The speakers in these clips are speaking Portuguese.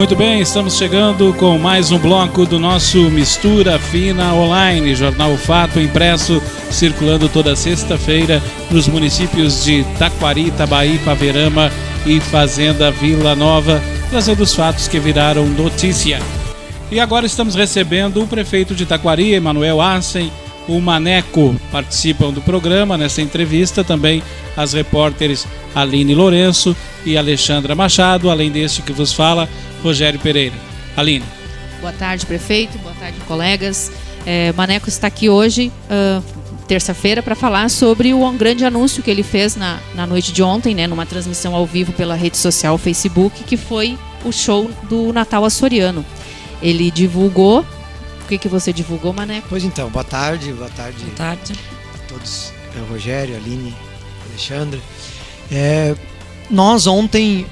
Muito bem, estamos chegando com mais um bloco do nosso Mistura Fina Online, jornal Fato impresso, circulando toda sexta-feira nos municípios de Taquari, Itabaí, Paverama e Fazenda Vila Nova, trazendo os fatos que viraram notícia. E agora estamos recebendo o prefeito de Taquari, Emanuel Assen, o Maneco participam do programa nessa entrevista, também as repórteres Aline Lourenço e Alexandra Machado, além deste que vos fala, Rogério Pereira. Aline. Boa tarde, prefeito. Boa tarde, colegas. Maneco está aqui hoje, terça-feira, para falar sobre o grande anúncio que ele fez na noite de ontem, né, numa transmissão ao vivo pela rede social Facebook, que foi o show do Natal Açoriano. Ele divulgou. O que você divulgou, Maneco? Pois então, boa tarde. Boa tarde. A todos, Rogério, Aline, Alexandre. Nós ontem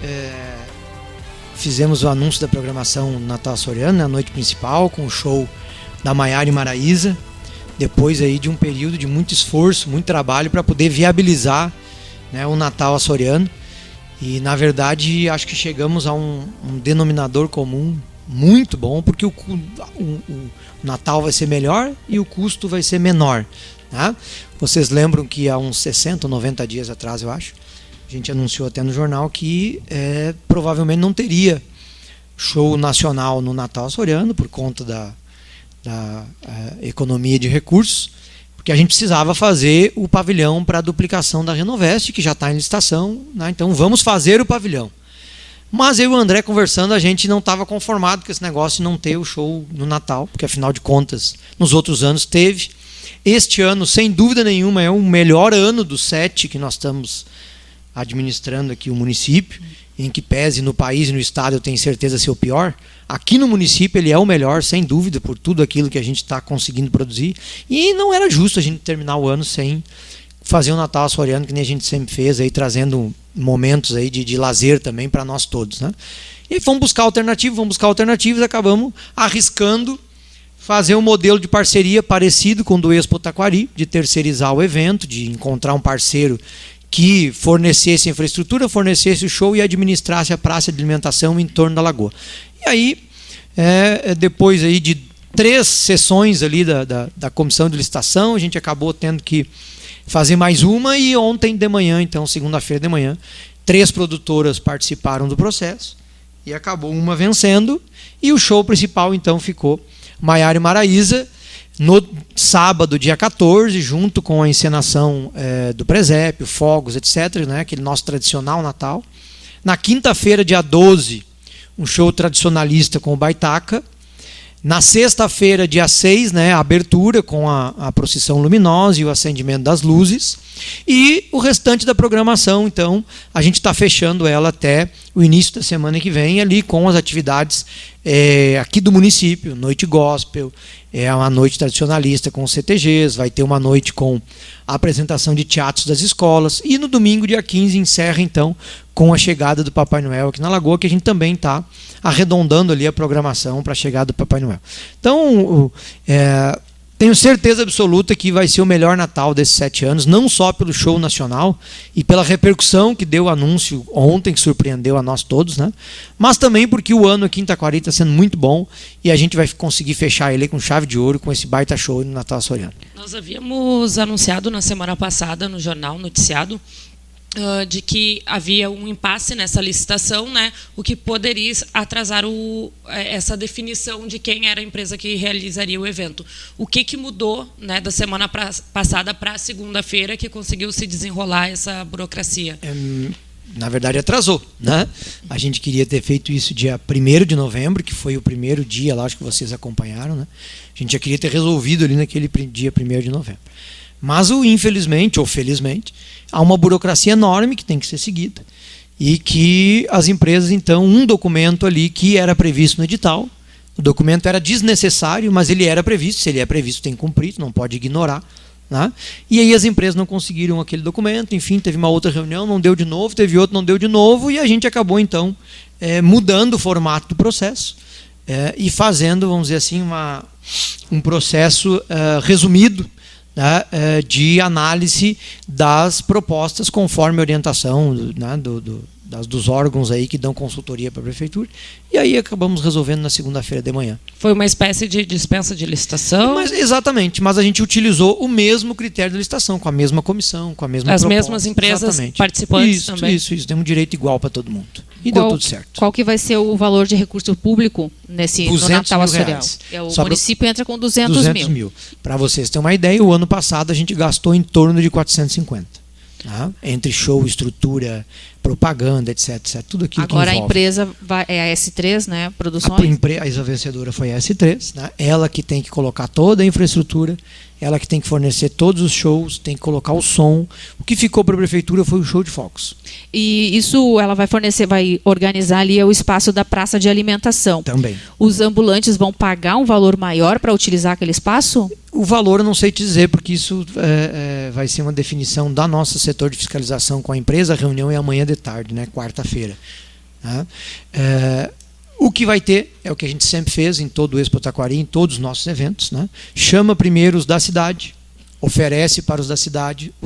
fizemos o anúncio da programação Natal Açoriano, na noite principal, com o show da Maiara e Maraísa, depois aí de um período de muito esforço, muito trabalho para poder viabilizar, né, o Natal Açoriano. E, na verdade, acho que chegamos a um denominador comum muito bom, porque o Natal vai ser melhor e o custo vai ser menor, né? Vocês lembram que há uns 60 ou 90 dias atrás, eu acho, a gente anunciou até no jornal que provavelmente não teria show nacional no Natal Açoriano por conta da economia de recursos, porque a gente precisava fazer o pavilhão para a duplicação da Renovest, que já está em licitação, né? Então vamos fazer o pavilhão. Mas eu e o André conversando, a gente não estava conformado com esse negócio de não ter o show no Natal, porque afinal de contas, nos outros anos teve. Este ano, sem dúvida nenhuma, é o melhor ano dos 7 que nós estamos administrando aqui o município, em que pese no país e no estado eu tenho certeza ser o pior. Aqui no município ele é o melhor, sem dúvida, por tudo aquilo que a gente está conseguindo produzir. E não era justo a gente terminar o ano sem fazer o Natal Açoriano, que nem a gente sempre fez, aí, trazendo momentos aí de lazer também para nós todos, né? E vamos buscar alternativas, acabamos arriscando fazer um modelo de parceria parecido com o do Expo Taquari, de terceirizar o evento, de encontrar um parceiro que fornecesse a infraestrutura, fornecesse o show e administrasse a praça de alimentação em torno da lagoa. E aí, depois aí de 3 sessões ali da comissão de licitação, a gente acabou tendo que fazer mais uma, e ontem de manhã, então segunda-feira de manhã, 3 produtoras participaram do processo e acabou uma vencendo, e o show principal então ficou Maiara e Maraísa no sábado, dia 14, junto com a encenação do presépio, fogos, etc., né, aquele nosso tradicional Natal. Na quinta-feira, dia 12, um show tradicionalista com o Baitaca. Na sexta-feira, dia 6, né, a abertura com a procissão luminosa e o acendimento das luzes. E o restante da programação, então, a gente está fechando ela até o início da semana que vem, ali com as atividades aqui do município, noite gospel, uma noite tradicionalista com os CTGs, vai ter uma noite com a apresentação de teatros das escolas, e no domingo, dia 15, encerra então com a chegada do Papai Noel aqui na Lagoa, que a gente também está arredondando ali a programação para a chegada do Papai Noel. Então, tenho certeza absoluta que vai ser o melhor Natal desses 7 anos, não só pelo show nacional e pela repercussão que deu o anúncio ontem, que surpreendeu a nós todos, né? Mas também porque o ano aqui em Taquari está sendo muito bom e a gente vai conseguir fechar ele com chave de ouro com esse baita show no Natal Açoriano. Nós havíamos anunciado na semana passada no jornal noticiado de que havia um impasse nessa licitação, né, o que poderia atrasar essa definição de quem era a empresa que realizaria o evento. O que mudou, né, da semana passada para a segunda-feira que conseguiu se desenrolar essa burocracia? Na verdade, atrasou, né? A gente queria ter feito isso dia 1º de novembro, que foi o primeiro dia lá, acho que vocês acompanharam, né? A gente já queria ter resolvido ali naquele dia 1º de novembro. Mas, infelizmente, ou felizmente, há uma burocracia enorme que tem que ser seguida. E que as empresas, então, um documento ali que era previsto no edital, o documento era desnecessário, mas ele era previsto, se ele é previsto tem que cumprir, não pode ignorar, né? E aí as empresas não conseguiram aquele documento, enfim, teve uma outra reunião, não deu de novo, teve outra, não deu de novo, e a gente acabou, então, mudando o formato do processo e fazendo, vamos dizer assim, um processo resumido, né, de análise das propostas conforme a orientação, né, dos órgãos aí que dão consultoria para a prefeitura. E aí acabamos resolvendo na segunda-feira de manhã. Foi uma espécie de dispensa de licitação? Exatamente, mas a gente utilizou o mesmo critério de licitação, com a mesma comissão, com a mesma proposta. As mesmas empresas participantes também? Isso. Tem um direito igual para todo mundo. E deu tudo certo. Qual que vai ser o valor de recurso público no Natal Açoriano? O município entra com 200 mil. Para vocês terem uma ideia, o ano passado a gente gastou em torno de 450. Tá? Entre show, estrutura, propaganda, etc. Tudo aquilo agora que envolve. A empresa é a S3, né? Produções. A vencedora foi a S3, né? Ela que tem que colocar toda a infraestrutura, ela que tem que fornecer todos os shows, tem que colocar o som. O que ficou para a prefeitura foi o show de fogos. E isso ela vai fornecer, vai organizar ali o espaço da praça de alimentação. Também. Os ambulantes vão pagar um valor maior para utilizar aquele espaço? O valor eu não sei te dizer, porque isso vai ser uma definição da nossa setor de fiscalização com a empresa. A reunião é amanhã de tarde, né? Quarta-feira. Tá? O que vai ter é o que a gente sempre fez em todo o Expo Taquari, em todos os nossos eventos. Né? Chama primeiro os da cidade, oferece para os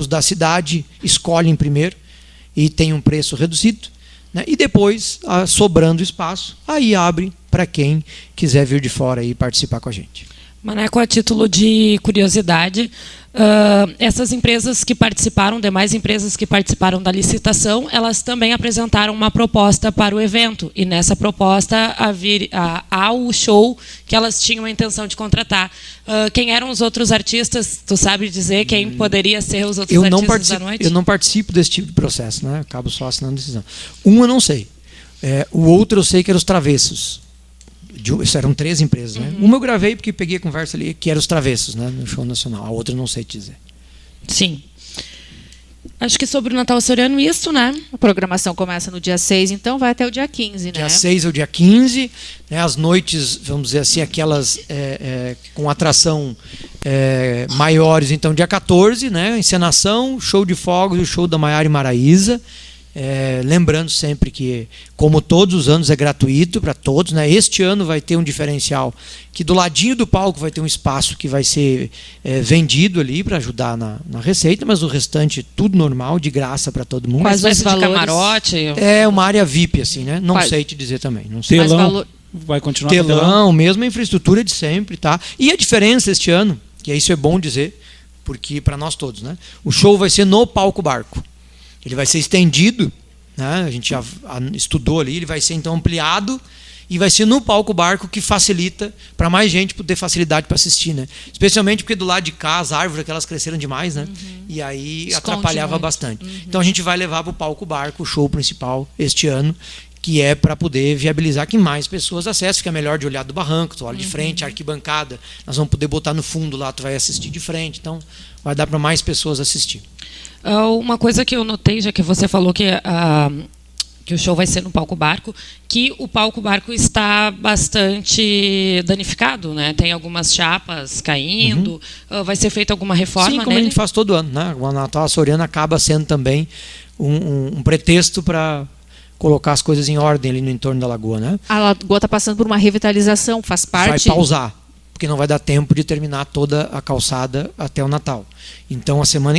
da cidade escolhem primeiro e tem um preço reduzido. Né? E depois, sobrando espaço, aí abre para quem quiser vir de fora e participar com a gente. Maneco, a título de curiosidade, essas empresas que participaram, demais empresas que participaram da licitação, elas também apresentaram uma proposta para o evento. E nessa proposta há o show que elas tinham a intenção de contratar. Quem eram os outros artistas? Tu sabe dizer quem poderia ser os outros artistas da noite? Eu não participo desse tipo de processo, né? Acabo só assinando decisão. Eu não sei. O outro eu sei que eram os Travessos. Isso eram 3 empresas, né? Uma eu gravei porque peguei a conversa ali, que era os Travessos, né? No show nacional. A outra eu não sei te dizer. Sim. Acho que sobre o Natal Açoriano isso, né? A programação começa no dia 6, então vai até o dia 15, né? Dia 6 ao dia 15, né? As noites, vamos dizer assim, aquelas com atração maiores, então dia 14, né? Encenação, show de fogos e o show da Maiara e Maraíza. Lembrando sempre que, como todos os anos, é gratuito para todos, né? Este ano vai ter um diferencial que do ladinho do palco vai ter um espaço que vai ser vendido ali para ajudar na receita, mas o restante tudo normal, de graça para todo mundo. Quais os valores? De camarote? É uma área VIP, assim, né? Não sei te dizer também. Não sei. Telão vai continuar. Telão, mesma infraestrutura de sempre, tá? E a diferença este ano, que isso é bom dizer, porque para nós todos, né? O show vai ser no palco barco. Ele vai ser estendido, né? A gente já estudou ali, ele vai ser então ampliado e vai ser no palco barco, que facilita para mais gente poder facilidade para assistir, né? Especialmente porque do lado de cá as árvores aquelas cresceram demais, né? E aí atrapalhava bastante. Então a gente vai levar para o palco barco o show principal este ano, que é para poder viabilizar que mais pessoas acessem. Fica melhor de olhar do barranco, tu olha de frente, a arquibancada, nós vamos poder botar no fundo lá, tu vai assistir de frente, então vai dar para mais pessoas assistir. Uma coisa que eu notei, já que você falou que o show vai ser no palco barco, que o palco barco está bastante danificado, né? Tem algumas chapas caindo, vai ser feita alguma reforma nele? Sim, como a gente faz todo ano, né? O Natal Açoriano acaba sendo também um pretexto para colocar as coisas em ordem ali no entorno da lagoa, né? A lagoa está passando por uma revitalização, faz parte... Vai pausar, porque não vai dar tempo de terminar toda a calçada até o Natal. Então a semana,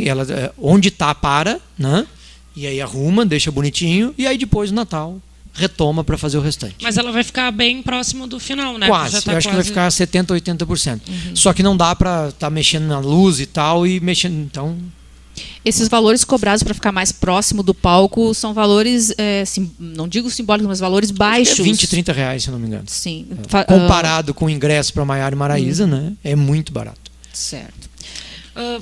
onde está, para, né? E aí arruma, deixa bonitinho, e aí depois do Natal retoma para fazer o restante. Mas ela vai ficar bem próximo do final, né? Quase, eu acho que vai ficar 70%, 80%. Só que não dá para estar mexendo na luz e tal, e mexendo, então... Esses valores cobrados para ficar mais próximo do palco são valores, não digo simbólicos, mas valores baixos. É 20, 30 reais, se eu não me engano. Sim. Comparado com o ingresso para Maiara e Maraíza, né, é muito barato. Certo.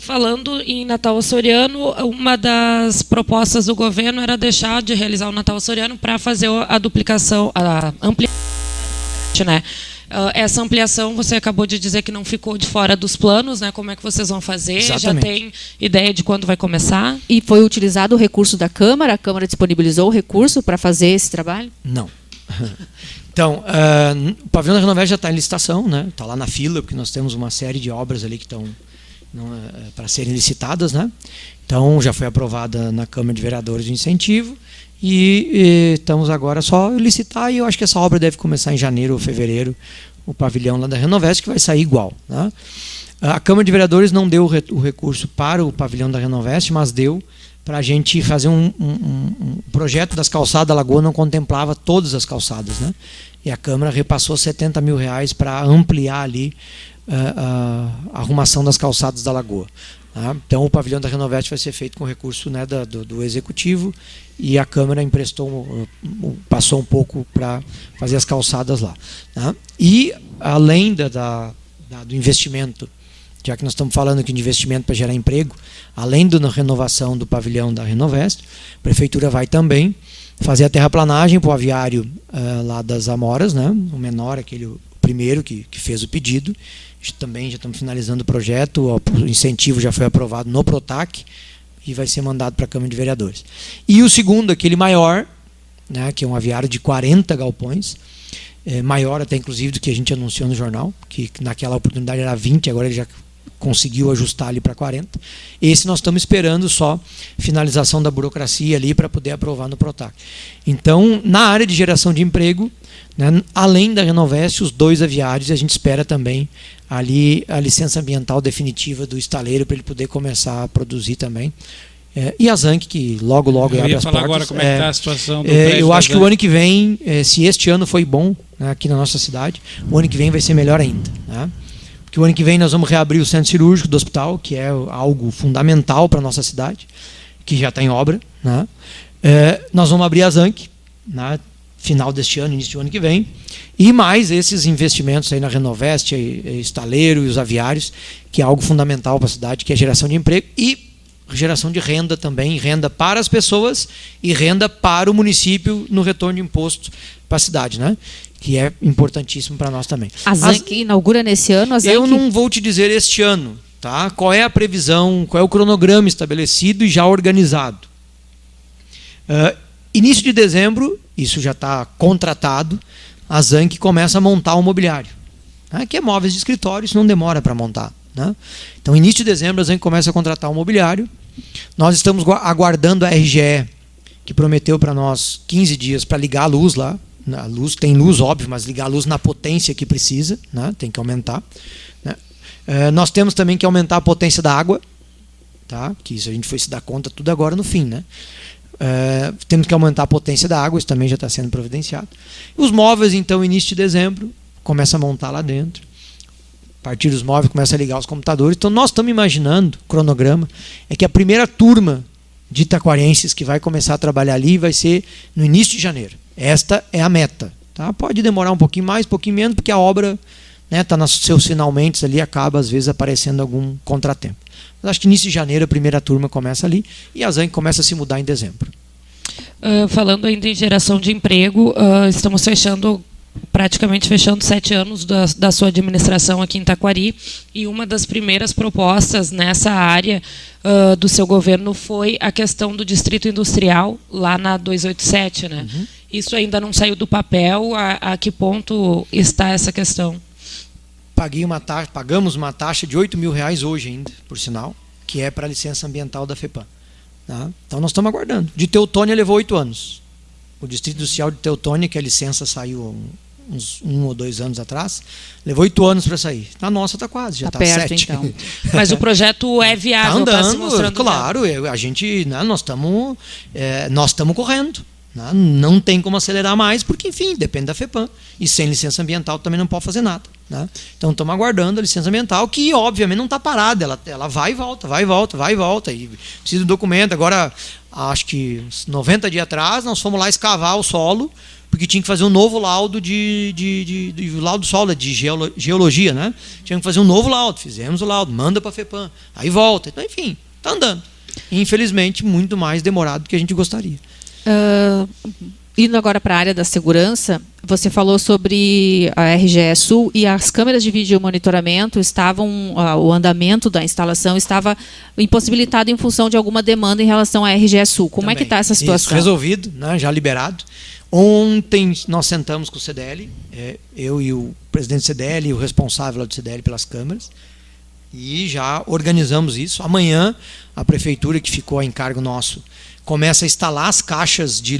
Falando em Natal Açoriano, uma das propostas do governo era deixar de realizar o Natal Açoriano para fazer a duplicação, a ampliação, né? Essa ampliação, você acabou de dizer que não ficou de fora dos planos, né? Como é que vocês vão fazer? Exatamente. Já tem ideia de quando vai começar? E foi utilizado o recurso da Câmara? A Câmara disponibilizou o recurso para fazer esse trabalho? Não. Então, o pavilhão da Renovest já está em licitação, né? Está lá na fila, porque nós temos uma série de obras ali que estão para serem licitadas, né? Então, já foi aprovada na Câmara de Vereadores de incentivo e estamos agora só licitar, e eu acho que essa obra deve começar em janeiro ou fevereiro, o pavilhão lá da Renovest, que vai sair igual, né? A Câmara de Vereadores não deu o recurso para o pavilhão da Renovest, mas deu para a gente fazer um projeto das calçadas da Lagoa, não contemplava todas as calçadas, né? E a Câmara repassou R$70 mil para ampliar ali a arrumação das calçadas da Lagoa. Tá? Então o pavilhão da Renovest vai ser feito com recurso, né, do Executivo, e a Câmara passou um pouco para fazer as calçadas lá. Tá? E além do investimento, já que nós estamos falando aqui de investimento para gerar emprego, além da renovação do pavilhão da Renovest, a Prefeitura vai também fazer a terraplanagem para o aviário lá das Amoras, né? O menor, o primeiro que fez o pedido. Também já estamos finalizando o projeto, o incentivo já foi aprovado no PROTAC e vai ser mandado para a Câmara de Vereadores. E o segundo, aquele maior, né, que é um aviário de 40 galpões, maior até inclusive do que a gente anunciou no jornal, que naquela oportunidade era 20, agora ele já conseguiu ajustar ali para 40. Esse nós estamos esperando só finalização da burocracia ali para poder aprovar no PROTAC. Então, na área de geração de emprego, né, além da Renovest, os 2 aviários, a gente espera também ali a licença ambiental definitiva do estaleiro para ele poder começar a produzir também. E a Zanc, que logo abre as portas. Eu ia falar agora como é que está a situação do prédio. Eu acho que o ano que vem, se este ano foi bom, né, aqui na nossa cidade, o ano que vem vai ser melhor ainda. Né? Porque o ano que vem nós vamos reabrir o centro cirúrgico do hospital, que é algo fundamental para a nossa cidade, que já está em obra. Né? Nós vamos abrir a Zanc, né, final deste ano, início do ano que vem, e mais esses investimentos aí na Renovest, estaleiro e os aviários, que é algo fundamental para a cidade, que é geração de emprego e geração de renda também, renda para as pessoas e renda para o município no retorno de imposto para a cidade, né? Que é importantíssimo para nós também. A Zanc inaugura nesse ano? Eu não vou te dizer este ano, tá? Qual é a previsão, qual é o cronograma estabelecido e já organizado. Início de dezembro, isso já está contratado, a Zanc começa a montar o mobiliário, né? Que é móveis de escritório, isso não demora para montar. Né? Então, início de dezembro, a Zanc começa a contratar o mobiliário. Nós estamos aguardando a RGE, que prometeu para nós 15 dias para ligar a luz lá. A luz, tem luz, óbvio, mas ligar a luz na potência que precisa, né? Tem que aumentar. Né? Nós temos também que aumentar a potência da água, tá? Que isso a gente foi se dar conta tudo agora no fim. Né? Temos que aumentar a potência da água, isso também já está sendo providenciado. Os móveis, então, início de dezembro, começa a montar lá dentro. A partir dos móveis, começa a ligar os computadores. Então, nós estamos imaginando, o cronograma, é que a primeira turma de taquarenses que vai começar a trabalhar ali vai ser no início de janeiro. Esta é a meta. Tá? Pode demorar um pouquinho mais, um pouquinho menos, porque a obra está nos seus finalmente ali, acaba às vezes aparecendo algum contratempo. Mas acho que início de janeiro a primeira turma começa ali e a Zanc começa a se mudar em dezembro. Falando ainda em geração de emprego, estamos praticamente fechando 7 anos da sua administração aqui em Taquari, e uma das primeiras propostas nessa área do seu governo foi a questão do distrito industrial lá na 287, né? Uhum. Isso ainda não saiu do papel. A que ponto está essa questão? Pagamos uma taxa de R$8 mil hoje ainda, por sinal, que é para a licença ambiental da FEPAM. Tá? Então nós estamos aguardando. De Teutônia levou 8 anos. O Distrito Industrial de Teutônia, que a licença saiu uns 1 ou 2 anos atrás, levou 8 anos para sair. Na nossa está quase, já está perto, 7. Então. Mas o projeto é viável, está andando, se mostrando claro. A gente, né, nós estamos correndo. Né, não tem como acelerar mais, porque, enfim, depende da FEPAM. E sem licença ambiental também não pode fazer nada. Né? Então estamos aguardando a licença ambiental, que obviamente não está parada, ela vai e volta, vai e volta, vai e volta. E precisa do documento. Agora, acho que 90 dias atrás, nós fomos lá escavar o solo, porque tinha que fazer um novo laudo de laudo solo, de geologia, né? Tinha que fazer um novo laudo, fizemos o laudo, manda para a FEPAM, aí volta. Então, enfim, está andando. Infelizmente, muito mais demorado do que a gente gostaria. Indo agora para a área da segurança, você falou sobre a RGE Sul e as câmeras de vídeo monitoramento o andamento da instalação estava impossibilitado em função de alguma demanda em relação à RGE Sul. Como também é que está essa situação? Isso, resolvido, né, já liberado. Ontem nós sentamos com o CDL, eu e o presidente do CDL e o responsável do CDL pelas câmeras, e já organizamos isso. Amanhã a prefeitura, que ficou a encargo nosso, começa a instalar as caixas de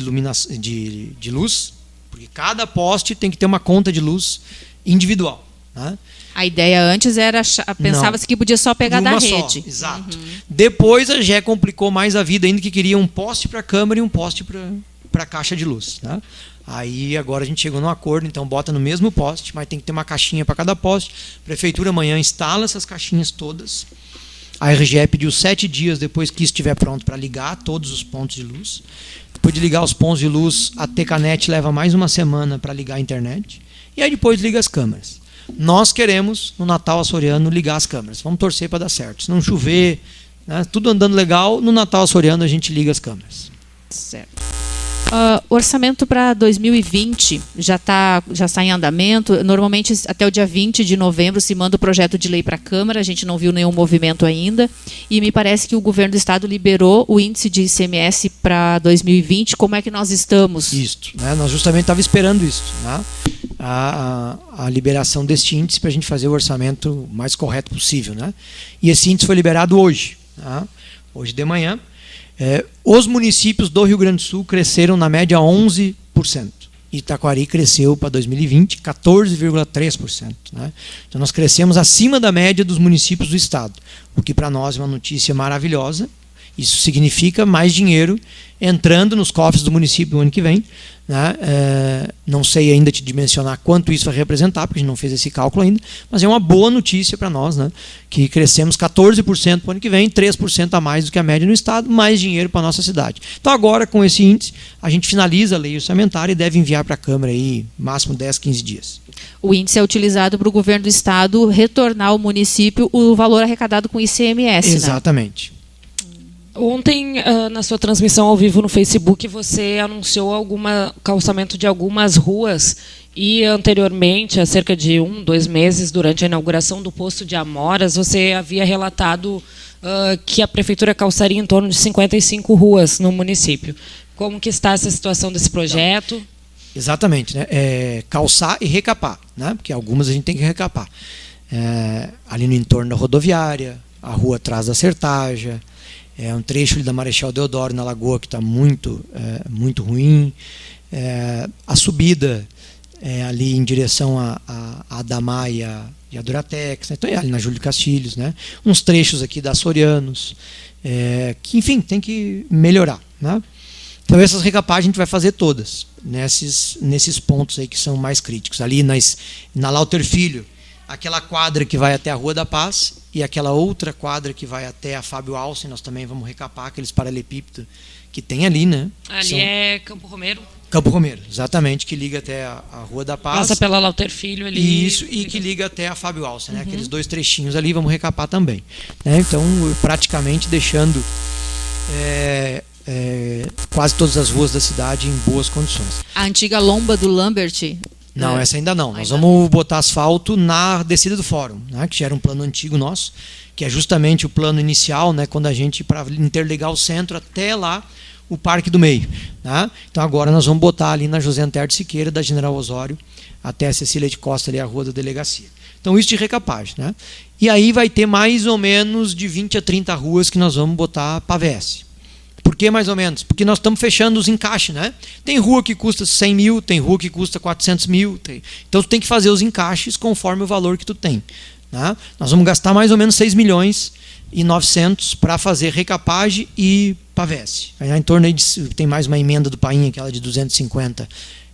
luz, porque cada poste tem que ter uma conta de luz individual. né? A ideia antes era, pensava-se que podia só pegar da rede. Só, exato. Depois a GE complicou mais a vida ainda, que queria um poste para a câmara e um poste para a caixa de luz, né? Aí agora a gente chegou num acordo, então bota no mesmo poste, mas tem que ter uma caixinha para cada poste. A prefeitura amanhã instala essas caixinhas todas. A RGE pediu 7 dias depois que isso estiver pronto para ligar todos os pontos de luz. Depois de ligar os pontos de luz, a Tecanet leva mais uma semana para ligar a internet. E aí depois liga as câmeras. Nós queremos, no Natal açoriano, ligar as câmeras. Vamos torcer para dar certo. Se não chover, né, tudo andando legal, no Natal açoriano a gente liga as câmeras. Certo. Orçamento para 2020 já está em andamento. Normalmente, até o dia 20 de novembro, se manda o projeto de lei para a Câmara. A gente não viu nenhum movimento ainda. E me parece que o governo do Estado liberou o índice de ICMS para 2020. Como é que nós estamos? Isso, né? Nós justamente estávamos esperando isso, né? A liberação deste índice para a gente fazer o orçamento mais correto possível, né? E esse índice foi liberado hoje, né? Hoje de manhã. Os municípios do Rio Grande do Sul cresceram na média 11%. Itaquari cresceu para 2020 14,3%. Né? Então nós crescemos acima da média dos municípios do estado, o que para nós é uma notícia maravilhosa. Isso significa mais dinheiro entrando nos cofres do município no ano que vem, né? Não sei ainda te dimensionar quanto isso vai representar, porque a gente não fez esse cálculo ainda, mas é uma boa notícia para nós, né? Que crescemos 14% para o ano que vem, 3% a mais do que a média no estado, mais dinheiro para a nossa cidade. Então agora, com esse índice, a gente finaliza a lei orçamentária e deve enviar para a Câmara aí, máximo 10, 15 dias. O índice é utilizado para o governo do estado retornar ao município o valor arrecadado com ICMS. Exatamente. Né? Ontem, na sua transmissão ao vivo no Facebook, você anunciou calçamento de algumas ruas e anteriormente, há cerca de 2 meses, durante a inauguração do posto de Amoras, você havia relatado que a prefeitura calçaria em torno de 55 ruas no município. Como que está essa situação desse projeto? Exatamente, né? Calçar e recapar, né? Porque algumas a gente tem que recapar. Ali no entorno da rodoviária, a rua atrás da Sertaja, um trecho ali da Marechal Deodoro na Lagoa que está muito ruim. A subida ali em direção a Adamá e a Duratex, né? Então ali na Júlio Castilhos, né? Uns trechos aqui da Açorianos, que enfim, tem que melhorar, né? Então essas recapagens a gente vai fazer todas nesses pontos aí que são mais críticos. Ali na Lauter Filho, aquela quadra que vai até a Rua da Paz e aquela outra quadra que vai até a Fábio Alcem, nós também vamos recapar aqueles paralelepípedos que tem ali, né? Ali é Campo Romero? Campo Romero, exatamente, que liga até a Rua da Paz. Passa pela Lauter Filho ali. Isso, e que liga até a Fábio Alcem, né? Aqueles 2 trechinhos ali, vamos recapar também. Então, praticamente deixando quase todas as ruas da cidade em boas condições. A antiga lomba do Lambert... Não, essa ainda não. Nós vamos botar asfalto na descida do fórum, né, que já era um plano antigo nosso, que é justamente o plano inicial, né, quando a gente, para interligar o centro até lá, o Parque do Meio. Né? Então agora nós vamos botar ali na José Antero de Siqueira, da General Osório, até a Cecília de Costa, ali a rua da delegacia. Então isso de recapagem. Né? E aí vai ter mais ou menos de 20 a 30 ruas que nós vamos botar para AVS. Por que mais ou menos? Porque nós estamos fechando os encaixes, né? Tem rua que custa 100 mil, tem rua que custa 400 mil. Então tu tem que fazer os encaixes conforme o valor que tu tem. Né? Nós vamos gastar mais ou menos 6 milhões e 900 para fazer recapagem e pavese. Em torno aí tem mais uma emenda do Painha, aquela de 250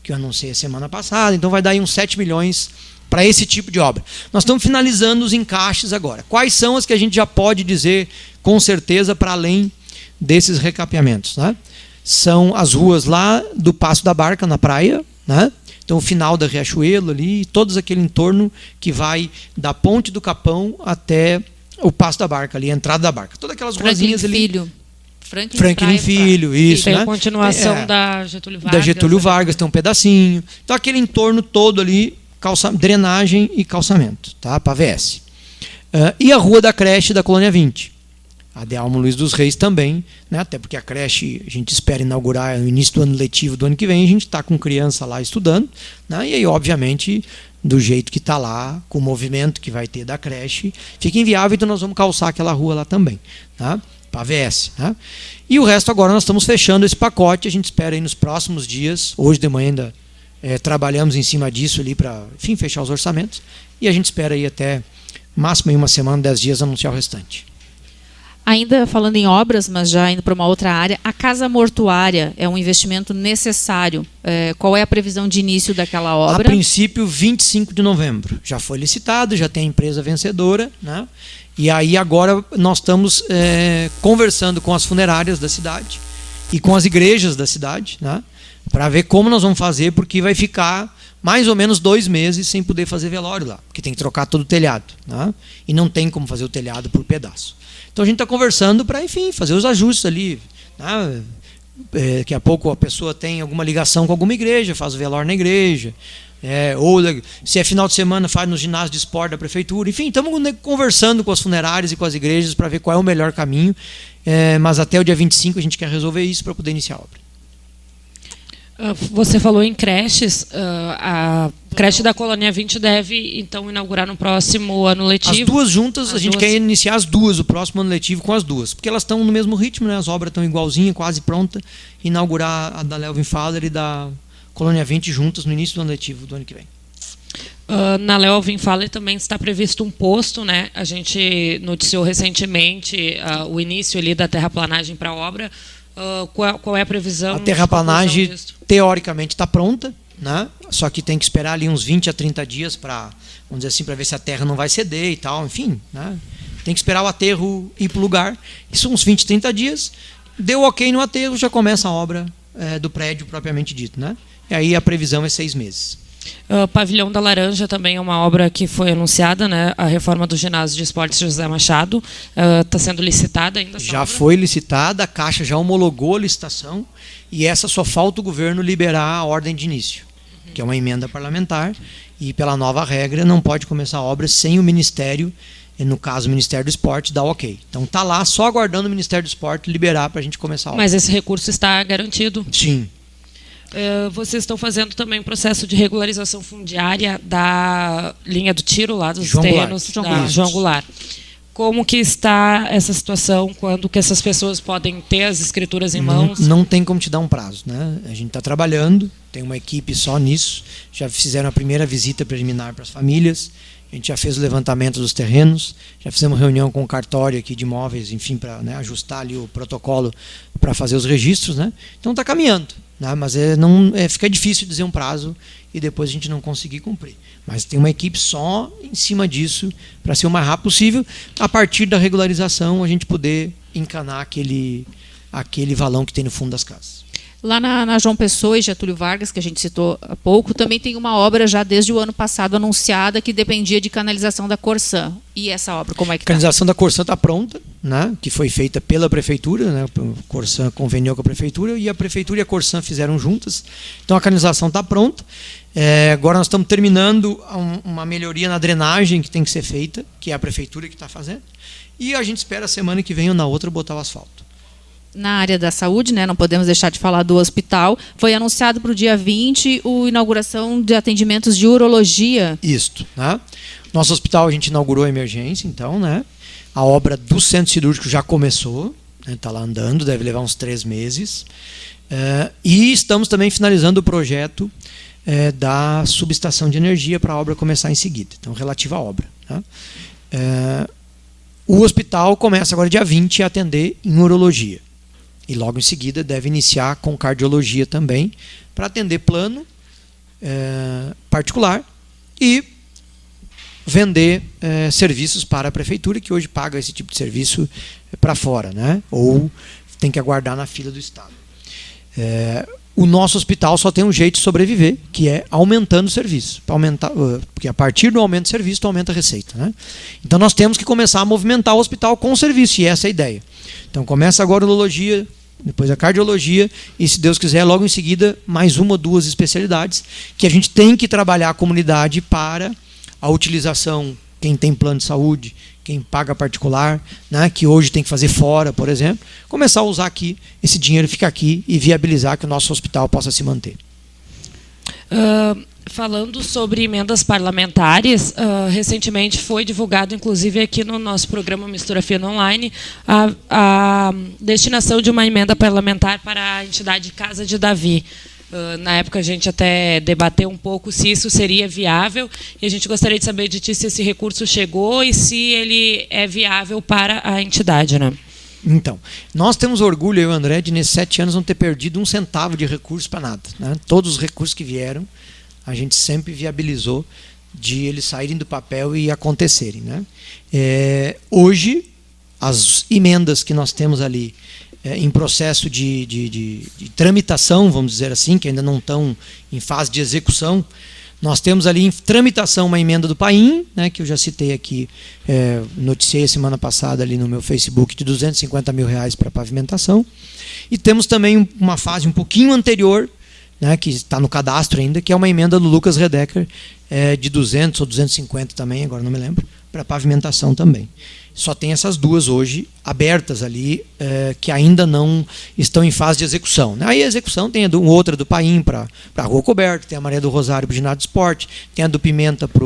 que eu anunciei a semana passada. Então vai dar aí uns 7 milhões para esse tipo de obra. Nós estamos finalizando os encaixes agora. Quais são as que a gente já pode dizer com certeza para além desses recapeamentos, né? São as ruas lá do Passo da Barca, na praia, né? Então o final da Riachuelo ali, todos aquele entorno que vai da Ponte do Capão até o Passo da Barca ali, a entrada da barca. Todas aquelas ruazinhas ali. Franklin Filho, isso, tem né? A continuação da Getúlio Vargas. Da Getúlio Vargas, tem um pedacinho. Então aquele entorno todo ali, drenagem e calçamento, tá? Para AVS. E a Rua da Creche da Colônia 20. A de Almo Luiz dos Reis também, né? Até porque a creche a gente espera inaugurar no início do ano letivo do ano que vem, a gente está com criança lá estudando, né? E aí, obviamente, do jeito que está lá, com o movimento que vai ter da creche, fica inviável, então nós vamos calçar aquela rua lá também, tá? Para AVS. Né? E o resto agora nós estamos fechando esse pacote, a gente espera aí nos próximos dias, hoje de manhã ainda trabalhamos em cima disso ali para, enfim, fechar os orçamentos. E a gente espera aí até máximo em uma semana, 10 dias, anunciar o restante. Ainda falando em obras, mas já indo para uma outra área, a casa mortuária é um investimento necessário. Qual é a previsão de início daquela obra? A princípio, 25 de novembro. Já foi licitado, já tem a empresa vencedora, né? E aí agora nós estamos conversando com as funerárias da cidade e com as igrejas da cidade, né? Para ver como nós vamos fazer, porque vai ficar mais ou menos 2 meses sem poder fazer velório lá, porque tem que trocar todo o telhado, né? E não tem como fazer o telhado por pedaço. Então a gente está conversando para, enfim, fazer os ajustes ali, né? Daqui a pouco a pessoa tem alguma ligação com alguma igreja, faz o velório na igreja, ou se é final de semana faz no ginásio de esporte da prefeitura. Enfim, estamos conversando com as funerárias e com as igrejas para ver qual é o melhor caminho, mas até o dia 25 a gente quer resolver isso para poder iniciar a obra. Você falou em creches, a creche da Colônia 20 deve então inaugurar no próximo ano letivo. As duas juntas, a gente quer iniciar as duas, o próximo ano letivo com as duas, porque elas estão no mesmo ritmo, né? As obras estão igualzinhas, quase pronta. Inaugurar a da Lelvin Faller e da Colônia 20 juntas no início do ano letivo do ano que vem. Na Lelvin Faller também está previsto um posto, né? A gente noticiou recentemente o início ali da terraplanagem para a obra. Qual é a previsão? A terraplanagem, teoricamente, está pronta, né? Só que tem que esperar ali uns 20 a 30 dias para, vamos dizer assim, para ver se a terra não vai ceder e tal, enfim, né? Tem que esperar o aterro ir para o lugar. Isso uns 20, 30 dias. Deu ok no aterro, já começa a obra do prédio propriamente dito, né? E aí a previsão é 6 meses. Pavilhão da Laranja também é uma obra que foi anunciada, né? A reforma do ginásio de esportes José Machado está sendo licitada ainda. Já foi licitada, a Caixa já homologou a licitação e essa só falta o governo liberar a ordem de início, que é uma emenda parlamentar, e pela nova regra não pode começar a obra sem o Ministério, no caso o Ministério do Esporte, dar ok. Então está lá só aguardando o Ministério do Esporte liberar para a gente começar a obra. Mas esse recurso está garantido? Sim. Vocês estão fazendo também um processo de regularização fundiária da linha do tiro lá dos terrenos da João Goulart. Como que está essa situação? Quando que essas pessoas podem ter as escrituras em mãos? Não tem como te dar um prazo, né? A gente está trabalhando, tem uma equipe só nisso. Já fizeram a primeira visita preliminar para as famílias. A gente já fez o levantamento dos terrenos, já fizemos reunião com o cartório aqui de imóveis, enfim, para, né, ajustar ali o protocolo para fazer os registros, né? Então está caminhando, né? Mas fica difícil dizer um prazo e depois a gente não conseguir cumprir. Mas tem uma equipe só em cima disso para ser o mais rápido possível, a partir da regularização a gente poder encanar aquele valão que tem no fundo das casas. Lá na João Pessoa e Getúlio Vargas, que a gente citou há pouco, também tem uma obra já desde o ano passado anunciada que dependia de canalização da Corsã. E essa obra, como é que está? A canalização da Corsã está pronta, né? Que foi feita pela prefeitura, né? O Corsã conveniou com a prefeitura e a prefeitura e a Corsã fizeram juntas. Então a canalização está pronta. Agora nós estamos terminando uma melhoria na drenagem que tem que ser feita, que é a prefeitura que está fazendo. E a gente espera a semana que vem ou na outra botar o asfalto. Na área da saúde, né, não podemos deixar de falar do hospital, foi anunciado para o dia 20 a inauguração de atendimentos de urologia. Isto, né? Nosso hospital a gente inaugurou a emergência, então, né? A obra do centro cirúrgico já começou, está lá andando, deve levar uns 3 meses. E estamos também finalizando o projeto da subestação de energia para a obra começar em seguida, então relativa à obra. Né? O hospital começa agora dia 20 a atender em urologia. E logo em seguida deve iniciar com cardiologia também, para atender plano particular e vender serviços para a prefeitura, que hoje paga esse tipo de serviço para fora, né? Ou tem que aguardar na fila do Estado. O nosso hospital só tem um jeito de sobreviver, que é aumentando o serviço. Porque a partir do aumento do serviço, tu aumenta a receita. Né? Então nós temos que começar a movimentar o hospital com o serviço, e essa é a ideia. Então começa agora a urologia, depois a cardiologia, e se Deus quiser, logo em seguida, mais 1 ou 2 especialidades, que a gente tem que trabalhar a comunidade para a utilização, quem tem plano de saúde, quem paga particular, né, que hoje tem que fazer fora, por exemplo, começar a usar aqui, esse dinheiro fica aqui e viabilizar que o nosso hospital possa se manter. Falando sobre emendas parlamentares, recentemente foi divulgado, inclusive aqui no nosso programa Mistura Fina Online, a destinação de uma emenda parlamentar para a entidade Casa de Davi. Na época a gente até debateu um pouco se isso seria viável, e a gente gostaria de saber de ti se esse recurso chegou e se ele é viável para a entidade, né? Então, nós temos orgulho, eu e o André, de nesses 7 anos não ter perdido um centavo de recurso para nada, né? Todos os recursos que vieram, a gente sempre viabilizou de eles saírem do papel e acontecerem, né? Hoje, as emendas que nós temos ali em processo de tramitação, vamos dizer assim, que ainda não estão em fase de execução, nós temos ali em tramitação uma emenda do Paim, né, que eu já citei aqui, noticiei a semana passada ali no meu Facebook, de R$250 mil para pavimentação. E temos também uma fase um pouquinho anterior, né, que está no cadastro ainda, que é uma emenda do Lucas Redecker, de 200 ou 250 também, agora não me lembro, para pavimentação também. Só tem essas duas hoje abertas ali, que ainda não estão em fase de execução, né? Aí a execução tem outra do Paim para a Rua Coberta, tem a Maria do Rosário para o ginásio de esporte, tem a do Pimenta para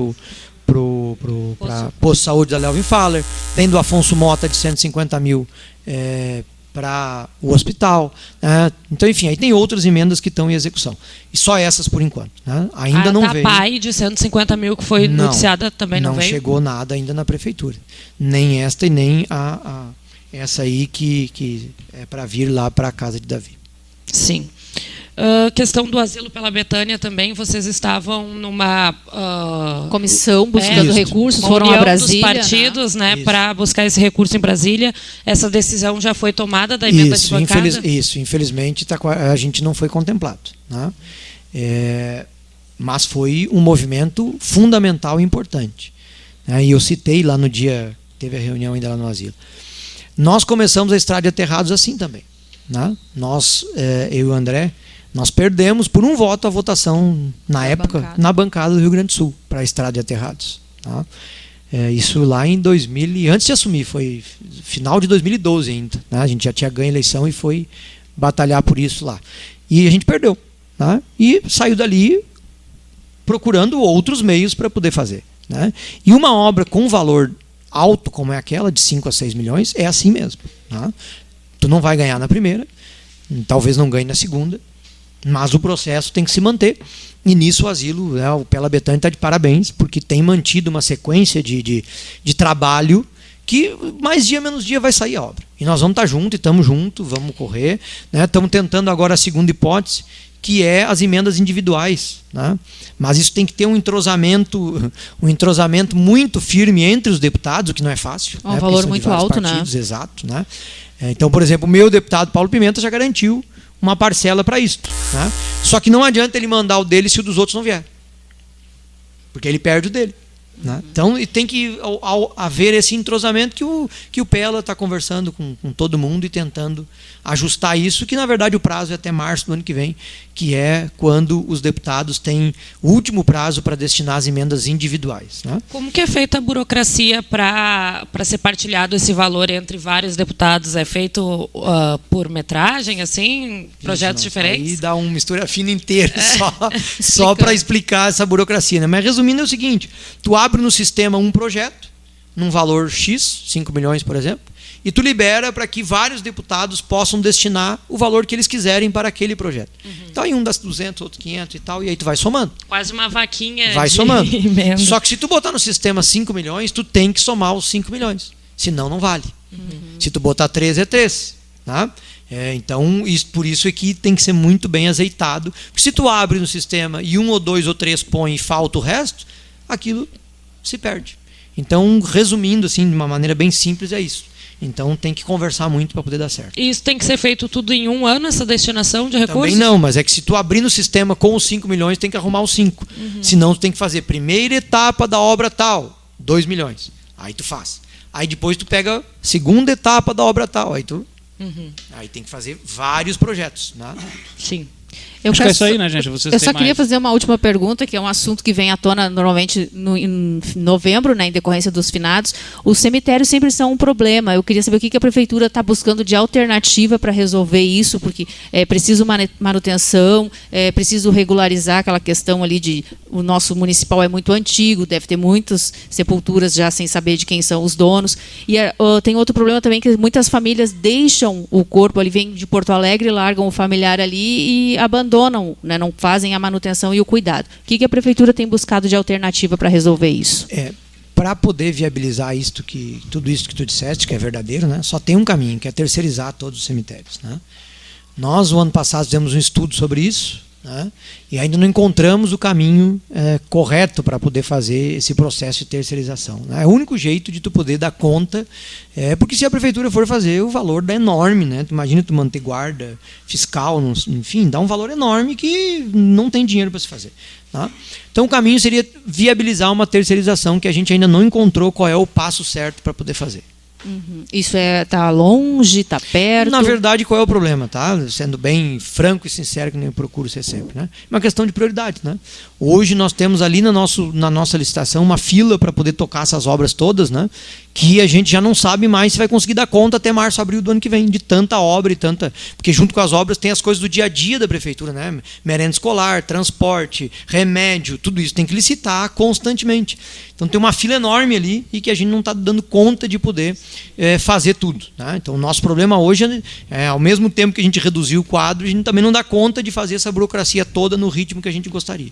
Poço Saúde da Lelvin Faller, tem do Afonso Mota de 150 mil para o hospital, né? Então, enfim, aí tem outras emendas que estão em execução. E só essas por enquanto, né? Ainda não veio. A PAI de 150 mil que foi noticiada também não veio? Não chegou nada ainda na prefeitura. Nem esta e nem essa aí que é para vir lá para a Casa de Davi. Sim. Questão do asilo pela Betânia também, vocês estavam numa comissão buscando recursos, foram a Brasília, dos partidos, né, para buscar esse recurso em Brasília. Essa decisão já foi tomada da emenda de bancada? Infelizmente a gente não foi contemplado, né? Mas foi um movimento fundamental e importante, né? E eu citei lá no dia, teve a reunião ainda lá no asilo. Nós começamos a Estrada de Aterrados assim também, né? Nós, eu e o André, nós perdemos por um voto a votação, na época, na bancada do Rio Grande do Sul, para a Estrada de Aterrados. Tá? Isso lá em 2000, antes de assumir, foi final de 2012 ainda. Né? A gente já tinha ganho a eleição e foi batalhar por isso lá. E a gente perdeu. Tá? E saiu dali procurando outros meios para poder fazer. Né? E uma obra com valor alto, como é aquela, de 5 a 6 milhões, é assim mesmo. Tá? Tu não vai ganhar na primeira, talvez não ganhe na segunda, mas o processo tem que se manter. E nisso o asilo, né, o Pela Betânia está de parabéns, porque tem mantido uma sequência de trabalho que mais dia menos dia vai sair a obra. E nós vamos estar juntos, e estamos juntos, vamos correr. Né, estamos tentando agora a segunda hipótese, que é as emendas individuais. Né? Mas isso tem que ter um entrosamento muito firme entre os deputados, o que não é fácil. Um valor muito alto, partidos, né? Exato. Né? Então, por exemplo, o meu deputado Paulo Pimenta já garantiu uma parcela para isso. Né? Só que não adianta ele mandar o dele se o dos outros não vier. Porque ele perde o dele. Né? Então tem que haver esse entrosamento que o Pela está conversando com todo mundo e tentando ajustar isso, que na verdade o prazo é até março do ano que vem, que é quando os deputados têm o último prazo para destinar as emendas individuais. Né? Como que é feita a burocracia para ser partilhado esse valor entre vários deputados? É feito por metragem, assim, projetos diferentes? Aí dá uma mistura fina inteira só para explicar essa burocracia. Né? Mas resumindo é o seguinte, tu abre no sistema um projeto, num valor X, 5 milhões, por exemplo, e tu libera para que vários deputados possam destinar o valor que eles quiserem para aquele projeto. Uhum. Então aí um das 200, outro 500 e tal, e aí tu vai somando. Quase uma vaquinha. Vai somando. Emenda. Só que se tu botar no sistema 5 milhões, tu tem que somar os 5 milhões. Senão não vale. Uhum. Se tu botar 13, é 13. Tá? Então, por isso é que tem que ser muito bem azeitado. Porque se tu abre no sistema e 1 ou 2 ou 3 põe e falta o resto, aquilo se perde. Então, resumindo assim, de uma maneira bem simples, é isso. Então tem que conversar muito para poder dar certo. E isso tem que ser feito tudo em um ano, essa destinação de recursos? Também não, mas é que se tu abrir no sistema com os 5 milhões, tem que arrumar os 5. Uhum. Senão tu tem que fazer primeira etapa da obra tal, 2 milhões. Aí tu faz. Aí depois tu pega segunda etapa da obra tal, aí tu... Uhum. Aí tem que fazer vários projetos. Né? Sim. Acho que é isso aí, né, gente? Eu só queria fazer uma última pergunta, que é um assunto que vem à tona normalmente em novembro, né, em decorrência dos finados. Os cemitérios sempre são um problema. Eu queria saber o que a prefeitura está buscando de alternativa para resolver isso, porque é preciso manutenção, é preciso regularizar aquela questão ali de o nosso municipal é muito antigo, deve ter muitas sepulturas já sem saber de quem são os donos. E tem outro problema também, que muitas famílias deixam o corpo ali, vêm de Porto Alegre, largam o familiar ali e abandonam abandonam, né, não fazem a manutenção e o cuidado. O que a prefeitura tem buscado de alternativa para resolver isso? Para poder viabilizar tudo isso que tu disseste, que é verdadeiro, né, só tem um caminho, que é terceirizar todos os cemitérios, né? Nós, o ano passado, fizemos um estudo sobre isso, né, e ainda não encontramos o caminho correto para poder fazer esse processo de terceirização, né? É o único jeito de tu poder dar conta, porque se a prefeitura for fazer, o valor dá enorme, né? Tu imagina tu manter guarda fiscal, enfim, dá um valor enorme que não tem dinheiro para se fazer, tá? Então o caminho seria viabilizar uma terceirização que a gente ainda não encontrou qual é o passo certo para poder fazer. Uhum. Isso está longe, está perto? Na verdade, qual é o problema, tá? Sendo bem franco e sincero, que nem eu procuro ser sempre, né? É uma questão de prioridade, né? Hoje nós temos ali na nossa licitação uma fila para poder tocar essas obras todas, né? Que a gente já não sabe mais se vai conseguir dar conta até março, abril do ano que vem, de tanta obra e tanta... Porque junto com as obras tem as coisas do dia a dia da prefeitura, né? Merenda escolar, transporte, remédio, tudo isso tem que licitar constantemente. Então tem uma fila enorme ali e que a gente não está dando conta de poder fazer tudo, né? Então o nosso problema hoje ao mesmo tempo que a gente reduziu o quadro, a gente também não dá conta de fazer essa burocracia toda no ritmo que a gente gostaria.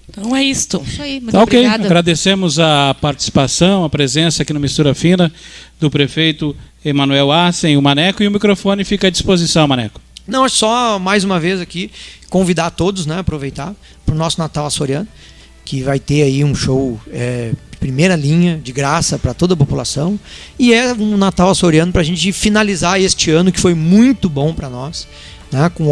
Então é isto. Isso aí, muito Tá, ok, obrigada. agradecemos a participação, a presença aqui no Mistura Fina do prefeito Emanuel Assen, o Maneco, e o microfone fica à disposição, Maneco. Não, é só mais uma vez aqui convidar todos, né, aproveitar para o nosso Natal Açoriano, que vai ter aí um show primeira linha, de graça para toda a população, e é um Natal Açoriano para a gente finalizar este ano que foi muito bom para nós, né, com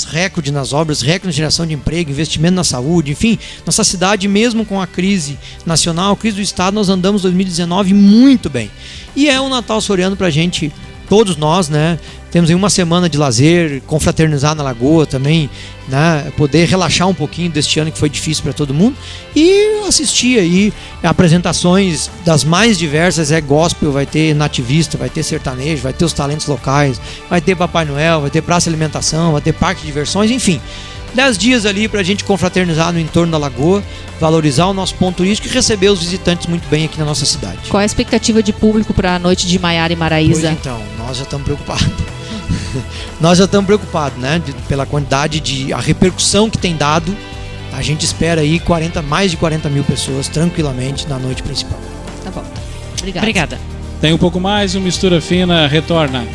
recorde nas obras, recorde na geração de emprego, investimento na saúde, enfim, nossa cidade, mesmo com a crise nacional, a crise do Estado, nós andamos 2019 muito bem. E é um Natal Açoriano para a gente, todos nós, né? Temos aí uma semana de lazer, confraternizar na Lagoa também, né? Poder relaxar um pouquinho deste ano que foi difícil para todo mundo e assistir aí apresentações das mais diversas, gospel, vai ter nativista, vai ter sertanejo, vai ter os talentos locais, vai ter Papai Noel, vai ter praça de alimentação, vai ter parque de diversões, enfim. 10 dias ali para a gente confraternizar no entorno da Lagoa, valorizar o nosso ponto turístico e receber os visitantes muito bem aqui na nossa cidade. Qual é a expectativa de público para a noite de Maiara e Maraíza? Pois então, nós já estamos preocupados. Nós já estamos preocupados, né? Pela quantidade a repercussão que tem dado. A gente espera aí mais de 40 mil pessoas tranquilamente na noite principal. Tá bom. Obrigada. Tem um pouco mais, o Mistura Fina retorna.